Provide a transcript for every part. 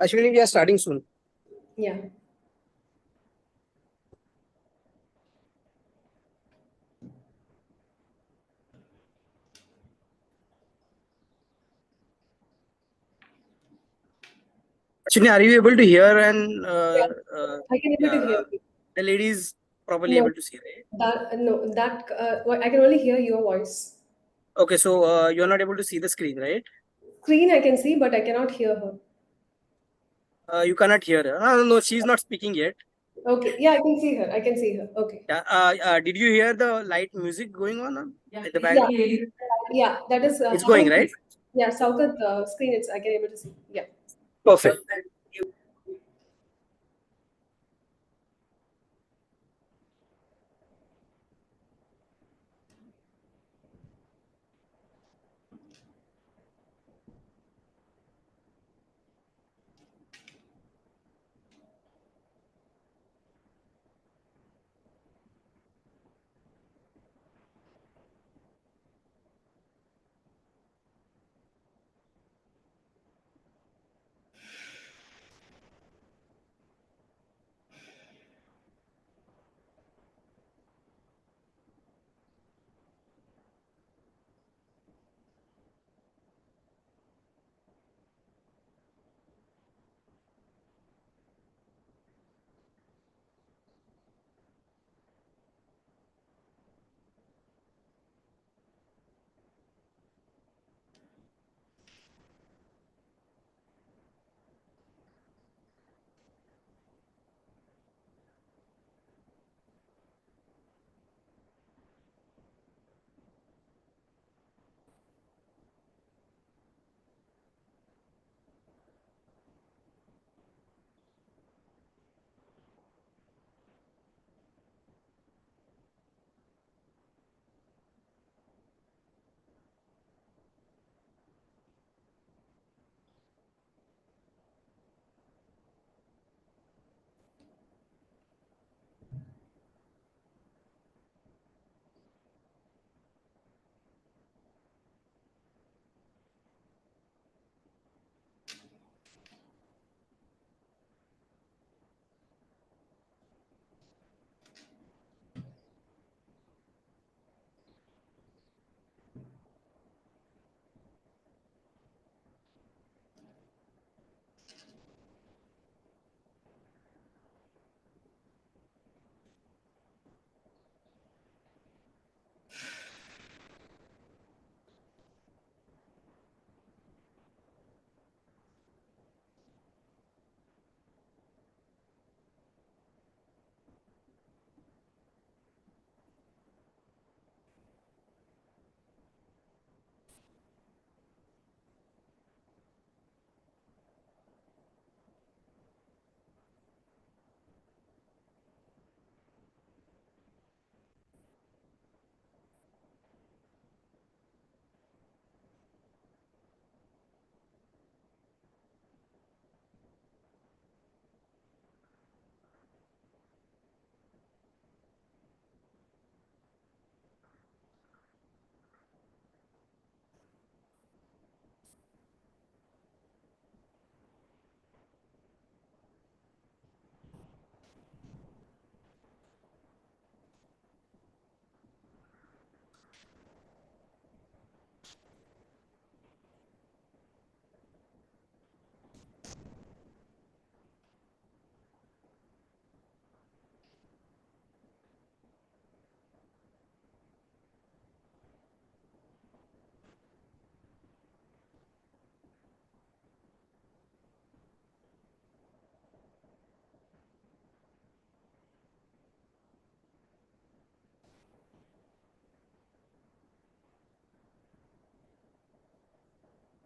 Ashwini, we are starting soon. Yeah. Ashwini, are you able to hear and Yeah. I can able to hear you. the lady is properly No, able to see, right? I can only hear your voice. Okay, so you're not able to see the screen, right? Screen I can see, but I cannot hear her. You cannot hear her. No, she's not speaking yet. Okay. Yeah, I can see her. I can see her. Okay. Yeah. Did you hear the light music going on in the Yeah. background? Yeah. That is It's going, right? Yeah. Saukat screen. It's I can able to see. Yeah. Perfect.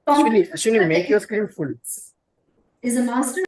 Ashwini, make your screen full. Is a master.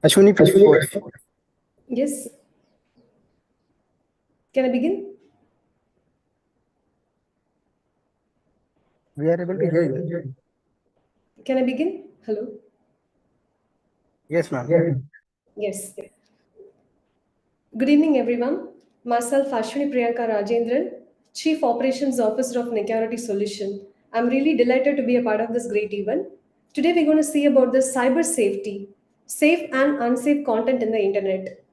Ashwini, please go ahead. Yes. Can I begin? We are able to hear you. Can I begin? Hello. Yes, ma'am. Yes. Good evening, everyone. Myself, Ashwini Priyanka Rajendran, Chief Operations Officer of Security Solution. I'm really delighted to be a part of this great event. Today, we're going to see about the cyber safety, safe and unsafe content in the internet.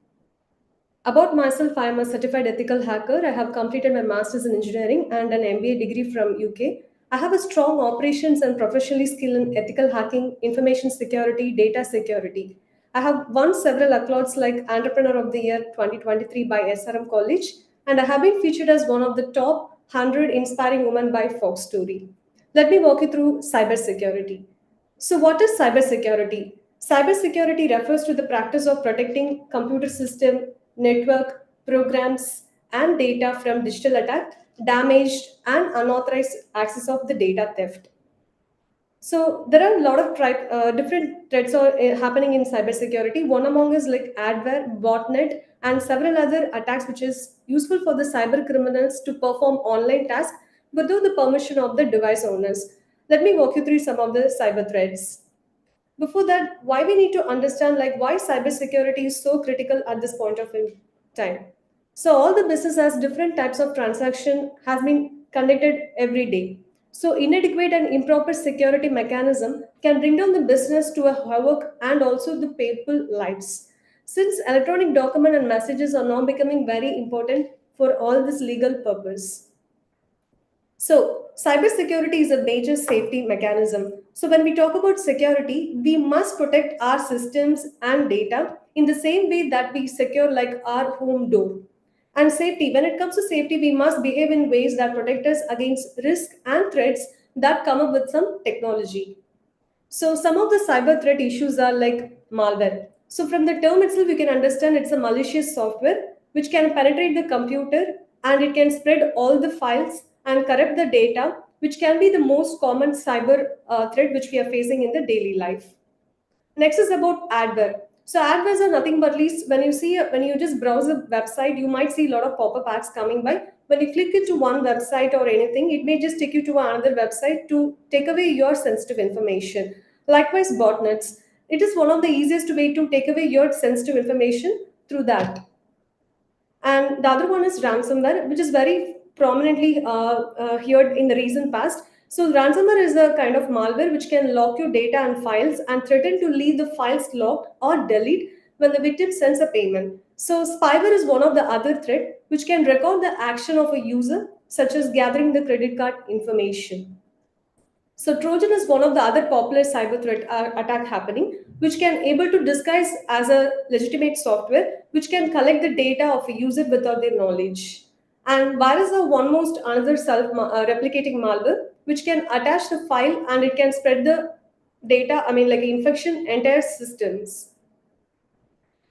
About myself, I am a certified ethical hacker. I have completed my master's in engineering and an MBA degree from UK. I have a strong operations and professionally skill in ethical hacking, information security, data security. I have won several accolades like Entrepreneur of the Year 2023 by SRM College, and I have been featured as one of the top 100 inspiring women by Fox Story. Let me walk you through cybersecurity. So, what is cybersecurity? Cybersecurity refers to the practice of protecting computer system, network, programs, and data from digital attack, damaged, and unauthorized access of the data theft. So there are a lot of different threats are happening in cybersecurity. One among is like adware, botnet, and several other attacks, which is useful for the cyber criminals to perform online tasks without the permission of the device owners. Let me walk you through some of the cyber threats. Before that, why we need to understand like why cybersecurity is so critical at this point of time. So all the business has different types of transaction has been conducted every day. So inadequate and improper security mechanism can bring down the business to a havoc and also the people lives. Since electronic document and messages are now becoming very important for all this legal purpose. So, cybersecurity is a major safety mechanism. So, when we talk about security, we must protect our systems and data in the same way that we secure like our home door. And safety, when it comes to safety, we must behave in ways that protect us against risk and threats that come up with some technology. So some of the cyber threat issues are like malware. So from the term itself, you can understand it's a malicious software which can penetrate the computer and it can spread all the files and corrupt the data, which can be the most common cyber threat which we are facing in the daily life. Next is about adware. So adwares are nothing but least when you just browse a website, you might see a lot of pop-up ads coming by. When you click into one website or anything, it may just take you to another website to take away your sensitive information. Likewise, botnets. It is one of the easiest way to take away your sensitive information through that. And the other one is ransomware, which is very prominently heard in the recent past. So ransomware is a kind of malware which can lock your data and files and threaten to leave the files locked or delete when the victim sends a payment. So spyware is one of the other threat which can record the action of a user, such as gathering the credit card information. So Trojan is one of the other popular cyber threat attack happening, which can able to disguise as a legitimate software, which can collect the data of a user without their knowledge. And virus are one most another self-replicating malware, which can attach the file and it can spread the data. I mean, like infection entire systems.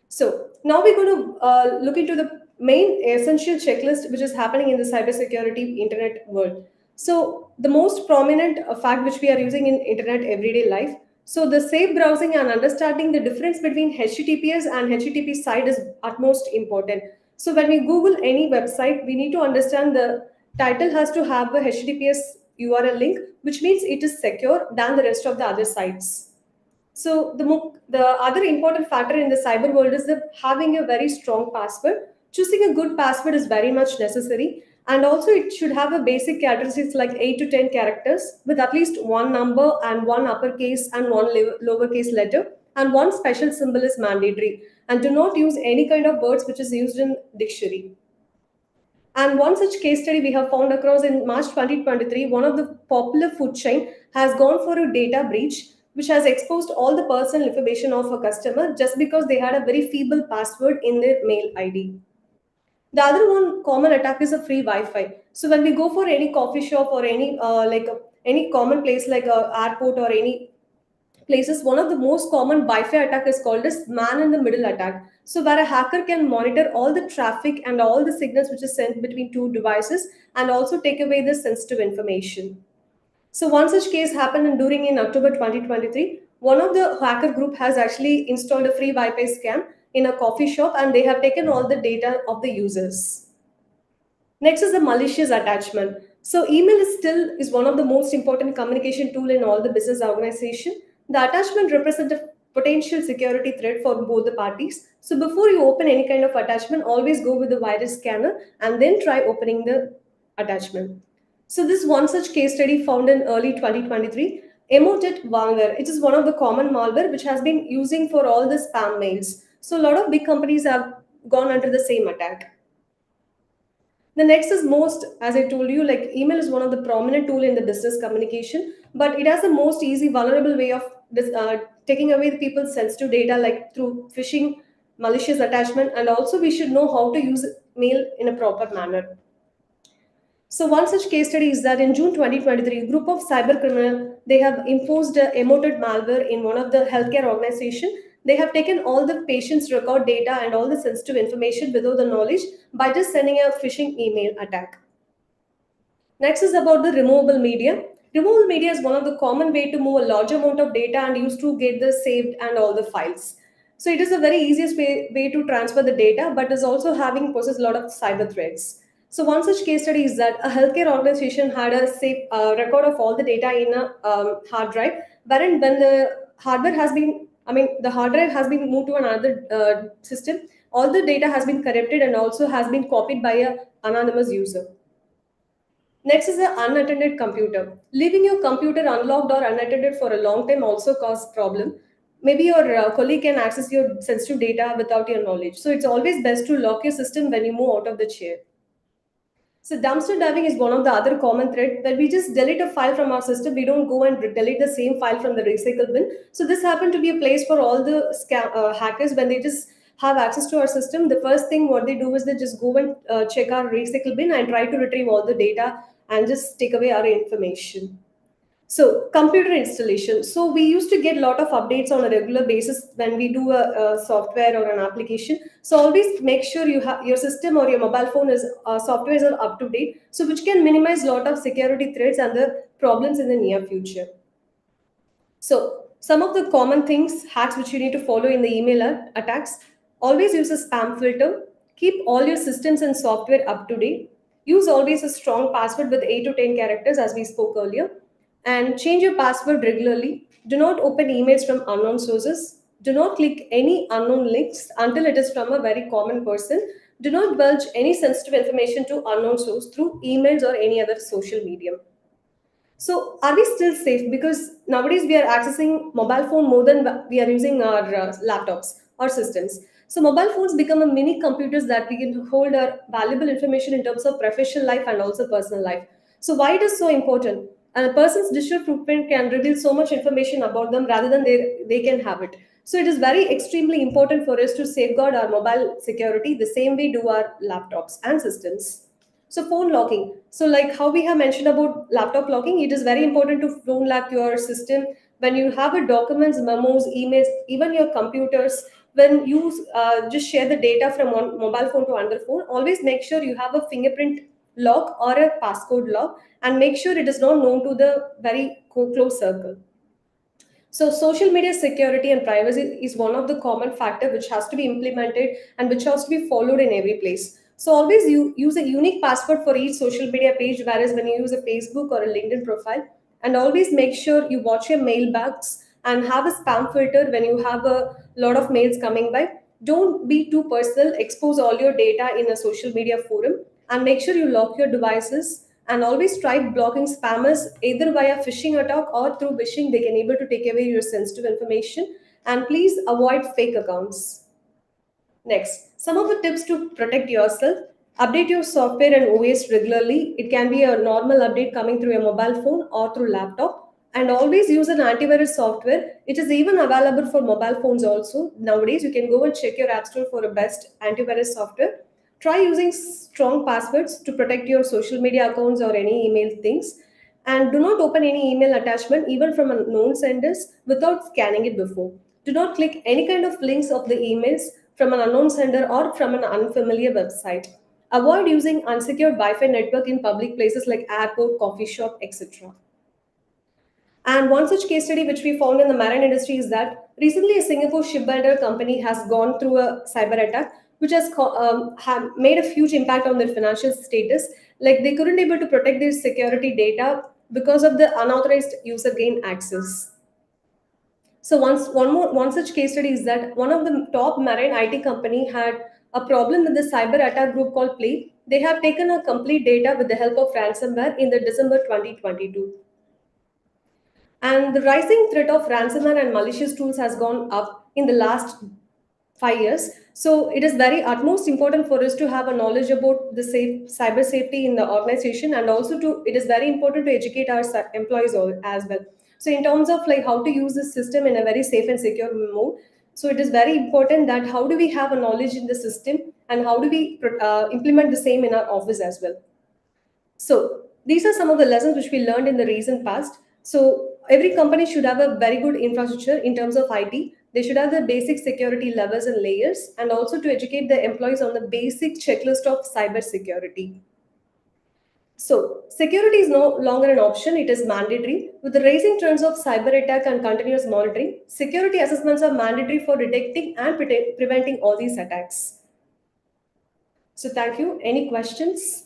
So now we're going to look into the main essential checklist which is happening in the cybersecurity internet world. So the most prominent fact which we are using in internet everyday life. So the safe browsing and understanding the difference between HTTPS and HTTP site is utmost important. So when we Google any website, we need to understand the title has to have a HTTPS URL link, which means it is secure than the rest of the other sites. So the other important factor in the cyber world is that having a very strong password. Choosing a good password is very much necessary, and also it should have a basic characteristics like 8 to 10 characters with at least one number and one uppercase and one lowercase letter, and one special symbol is mandatory. And do not use any kind of words which is used in dictionary. And one such case study we have found across in March 2023, one of the popular food chain has gone for a data breach, which has exposed all the personal information of a customer just because they had a very feeble password in their mail ID. The other one common attack is a free Wi-Fi. So when we go for any coffee shop or any common place like a airport or any places, one of the most common Wi-Fi attack is called as man in the middle attack. So where a hacker can monitor all the traffic and all the signals which is sent between two devices and also take away the sensitive information. So one such case happened during in October 2023. One of the hacker group has actually installed a free Wi-Fi scam in a coffee shop, and they have taken all the data of the users. Next is the malicious attachment. So email is still is one of the most important communication tool in all the business organization. The attachment represents a potential security threat for both the parties. So before you open any kind of attachment, always go with the virus scanner and then try opening the attachment. So this one such case study found in early 2023, Emotet malware. It is one of the common malware which has been using for all the spam mails. So a lot of big companies have gone under the same attack. The next is most, as I told you, like email is one of the prominent tool in the business communication, but it has the most easy, vulnerable way of taking away the people's sensitive data, like through phishing, malicious attachment, and also we should know how to use mail in a proper manner. So one such case study is that in June 2023, a group of cyber criminals they have imposed a emoted malware in one of the healthcare organization. They have taken all the patient's record data and all the sensitive information without the knowledge by just sending a phishing email attack. Next is about the removable media. Removable media is one of the common way to move a large amount of data and used to get the saved and all the files. So it is a very easiest way to transfer the data, but is also having poses a lot of cyber threats. So one such case study is that a healthcare organization had a safe record of all the data in a hard drive, wherein when the hardware has been, the hard drive has been moved to another system, all the data has been corrupted and also has been copied by a anonymous user. Next is the unattended computer. Leaving your computer unlocked or unattended for a long time also cause problem. Maybe your colleague can access your sensitive data without your knowledge. So it's always best to lock your system when you move out of the chair. So dumpster diving is one of the other common thread that we just delete a file from our system. We don't go and delete the same file from the recycle bin. So this happened to be a place for all the hackers when they just have access to our system. The first thing what they do is they just go and check our recycle bin and try to retrieve all the data and just take away our information. So computer installation. So we used to get a lot of updates on a regular basis when we do a software or an application. So always make sure you have your system or your mobile phone is softwares are up to date. So which can minimize a lot of security threats and the problems in the near future. So some of the common things, hacks which you need to follow in the email attacks, always use a spam filter, keep all your systems and software up to date, use always a strong password with 8 to 10 characters as we spoke earlier, and change your password regularly. Do not open emails from unknown sources. Do not click any unknown links until it is from a very common person. Do not divulge any sensitive information to unknown source through emails or any other social medium. So, are we still safe? Because nowadays we are accessing mobile phone more than we are using our laptops or systems. So, mobile phones become a mini computers that we can hold our valuable information in terms of professional life and also personal life. So, why it is so important? And a person's digital footprint can reveal so much information about them rather than they can have it. So, it is very extremely important for us to safeguard our mobile security the same way do our laptops and systems. So phone locking. So like how we have mentioned about laptop locking, it is very important to phone lock your system when you have a documents, memos, emails, even your computers. When you just share the data from one mobile phone to another phone, always make sure you have a fingerprint lock or a passcode lock, and make sure it is not known to the very close circle. So social media security and privacy is one of the common factor which has to be implemented and which has to be followed in every place. So always you use a unique password for each social media page, whereas when you use a Facebook or a LinkedIn profile, and always make sure you watch your mailbags and have a spam filter when you have a lot of mails coming by. Don't be too personal, expose all your data in a social media forum, and make sure you lock your devices, and always try blocking spammers either via phishing attack or through wishing they can able to take away your sensitive information, and please avoid fake accounts. Next, some of the tips to protect yourself. Update your software and OS regularly. It can be a normal update coming through a mobile phone or through laptop. And always use an antivirus software. It is even available for mobile phones also. Nowadays, you can go and check your app store for a best antivirus software. Try using strong passwords to protect your social media accounts or any email things. And do not open any email attachment, even from unknown senders, without scanning it before. Do not click any kind of links of the emails from an unknown sender or from an unfamiliar website. Avoid using unsecured Wi Fi network in public places like airport, coffee shop, etc. And one such case study which we found in the marine industry is that recently a Singapore shipbuilder company has gone through a cyber attack which has made a huge impact on their financial status. Like they couldn't able to protect their security data because of the unauthorized user gain access. So one such case study is that one of the top marine IT company had a problem with the cyber attack group called Play. They have taken a complete data with the help of ransomware in the December 2022. And the rising threat of ransomware and malicious tools has gone up in the last 5 years. So it is very utmost important for us to have a knowledge about the cyber safety in the organization, and also to it is very important to educate our employees as well. So in terms of like how to use this system in a very safe and secure mode, so it is very important that how do we have a knowledge in the system and how do we implement the same in our office as well. So these are some of the lessons which we learned in the recent past. So every company should have a very good infrastructure in terms of IT. They should have the basic security levels and layers, and also to educate the employees on the basic checklist of cyber security. So security is no longer an option, it is mandatory. With the rising trends of cyber attack and continuous monitoring, security assessments are mandatory for detecting and preventing all these attacks. So thank you. Any questions?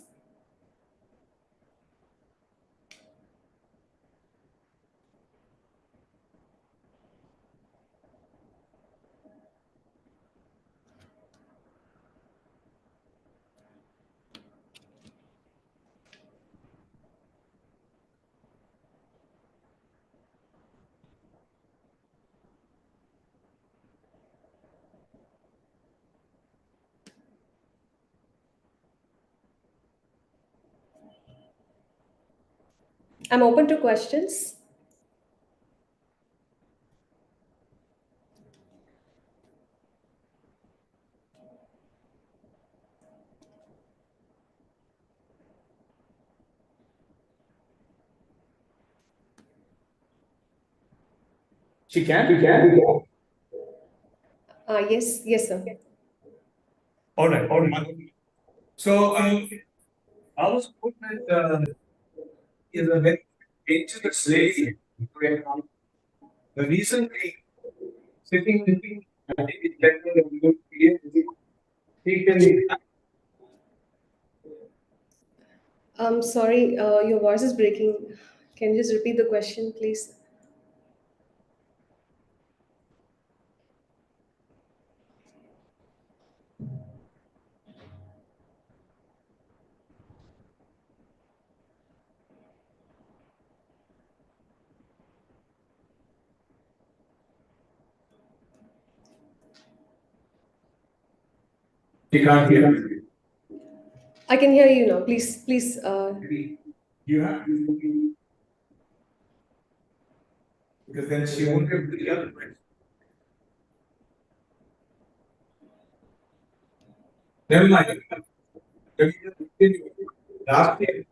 I'm open to questions. She can? She can. Yes, yes, sir. All right. All right. So I was told that is a very dangerous lady. The recently sitting with me, I think it's better than good here. He can. I'm sorry, your voice is breaking. Can you just repeat the question, please? He can't hear me. I can hear you now. Please, please. You have to. Because then she won't be able to hear the question. Never mind. Last year.